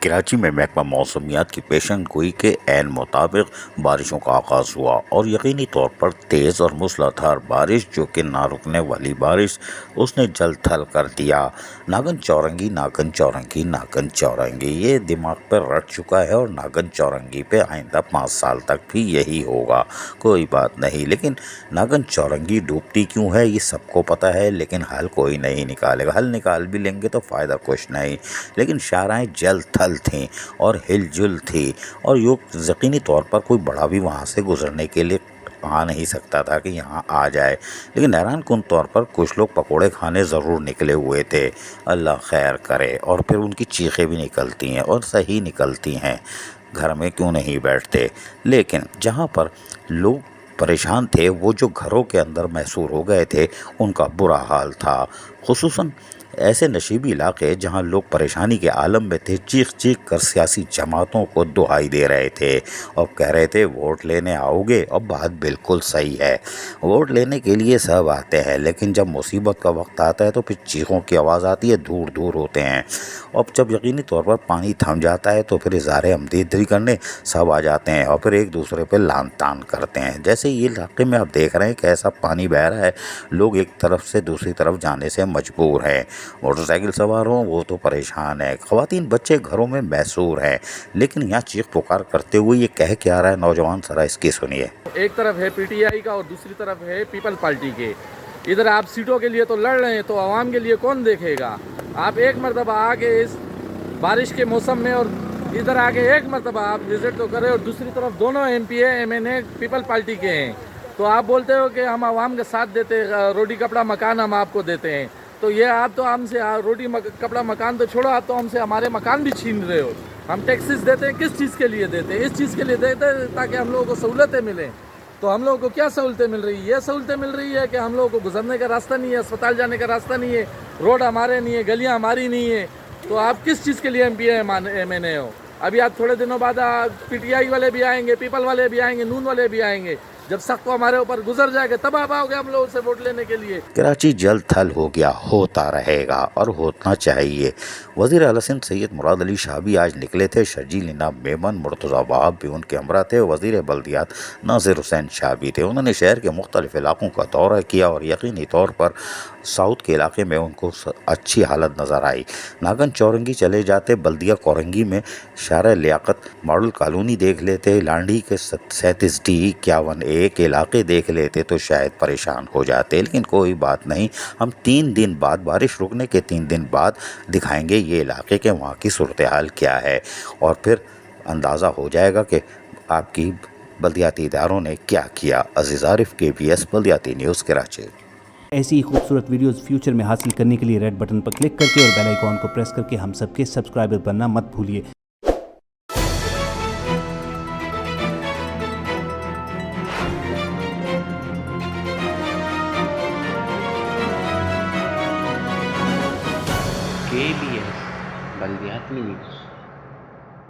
कराची में महकमा मौसमियात की पेशन गोई के ऐन मुताबिक बारिशों का आगाज़ हुआ और यकीनी तौर पर तेज़ और मूसलाधार बारिश, जो कि ना रुकने वाली बारिश, उसने जल थल कर दिया। नागन चौरंगी, नागन चौरंगी, नागन चौरंगी, ये दिमाग पर रट चुका है और नागन चौरंगी पे आइंदा 5 साल तक भी यही होगा। कोई बात नहीं, लेकिन नागन चौरंगी डूबती क्यों है ये सबको पता है, लेकिन हल कोई नहीं निकालेगा। हल निकाल भी लेंगे तो फ़ायदा कुछ नहीं। लेकिन शाहराएँ जल थल थीं और हिलजुल थी और यकीनी तौर पर कोई बड़ा भी वहाँ से गुजरने के लिए आ नहीं सकता था कि यहाँ आ जाए। लेकिन हैरान कुन तौर पर कुछ लोग पकोड़े खाने ज़रूर निकले हुए थे। अल्लाह खैर करे। और फिर उनकी चीखें भी निकलती हैं और सही निकलती हैं, घर में क्यों नहीं बैठते। लेकिन जहाँ पर लोग परेशान थे, वो जो घरों के अंदर महसूर हो गए थे, उनका बुरा हाल था। खुसूसन ऐसे नशीबी इलाके जहाँ लोग परेशानी के आलम में थे, चीख चीख कर सियासी जमातों को दुहाई दे रहे थे और कह रहे थे वोट लेने आओगे। और बात बिल्कुल सही है, वोट लेने के लिए सब आते हैं, लेकिन जब मुसीबत का वक्त आता है तो फिर चीखों की आवाज़ आती है, दूर दूर होते हैं। और जब यकीनी तौर पर पानी थम जाता है तो फिर इज़हार हमदर्दी करने सब आ जाते हैं और फिर एक दूसरे पर लान तान करते हैं। जैसे ये इलाके में आप देख रहे हैं कि ऐसा पानी बह रहा है, लोग एक तरफ से दूसरी तरफ जाने से मजबूर हैं। मोटरसाइकिल सवार हों वो तो परेशान है, ख़वातीन बच्चे घरों में मैसूर हैं। लेकिन यहाँ चीख पुकार करते हुए ये कह क्या रहा है नौजवान, ज़रा इसकी सुनिए। एक तरफ है पीटीआई का और दूसरी तरफ है पीपल पार्टी के। इधर आप सीटों के लिए तो लड़ रहे हैं, तो आवाम के लिए कौन देखेगा। आप एक मरतबा आके इस बारिश के मौसम में और इधर आके एक मरतबा आप विज़िट तो करें, और दूसरी तरफ दोनों एमपीए एमएनए पीपल पार्टी के हैं, तो आप बोलते हो कि हम आवाम का साथ देते, रोटी कपड़ा मकान हम आपको देते हैं। तो ये आप तो हमसे रोटी कपड़ा मकान तो छोड़ो, आप तो हमसे हमारे मकान भी छीन रहे हो। हम टैक्सेस देते हैं, किस चीज़ के लिए देते हैं? इस चीज़ के लिए देते हैं ताकि हम लोगों को सहूलतें मिलें। तो हम लोगों को क्या सहूलतें मिल रही है? ये सहूलतें मिल रही है कि हम लोगों को गुजरने का रास्ता नहीं है, अस्पताल जाने का रास्ता नहीं है, रोड हमारे नहीं है, गलियाँ हमारी नहीं है। तो आप किस चीज़ के लिए एमपी एमएनए हो? अभी आप थोड़े दिनों बाद पीटीआई वाले भी आएंगे, पीपल वाले भी आएंगे, नून वाले भी आएंगे। जब सख्त हमारे ऊपर गुजर जाएगा तब आप आओगे हम लोगों से वोट लेने के लिए। कराची जल थल हो गया, होता रहेगा और होना चाहिए। वज़ीर आला सिंध सैयद मुराद अली शाह भी आज निकले थे। शर्जील इनाम मेमन, मुर्तज़ा वहाब भी उनके हमरा थे। वज़ीर बल्दियात नासिर हुसैन शाह भी थे। उन्होंने शहर के मुख्तलिफ इलाकों का दौरा किया और यकीनी तौर पर साउथ के इलाके में उनको अच्छी हालत नज़र आई। नागन चौरंगी चले जाते, बल्दिया कोरंगी में शारा लियाकत मॉडल कॉलोनी देख लेते, लांडी के 37D 51A के इलाके देख लेते तो शायद परेशान हो जाते। लेकिन कोई बात नहीं, हम 3 दिन बाद, बारिश रुकने के 3 दिन बाद दिखाएंगे ये इलाके के वहाँ की सूरत हाल क्या है, और फिर अंदाज़ा हो जाएगा कि आपकी बल्दियाती इदारों ने क्या किया। अज़ीज़ आरिफ, KBS बल्दियाती न्यूज़, कराची। ऐसी ही खूबसूरत वीडियोस फ्यूचर में हासिल करने के लिए रेड बटन पर क्लिक करके और बेल आइकॉन को प्रेस करके हम सबके सब्सक्राइबर बनना मत भूलिए। KBS बल्दियाती न्यूज़।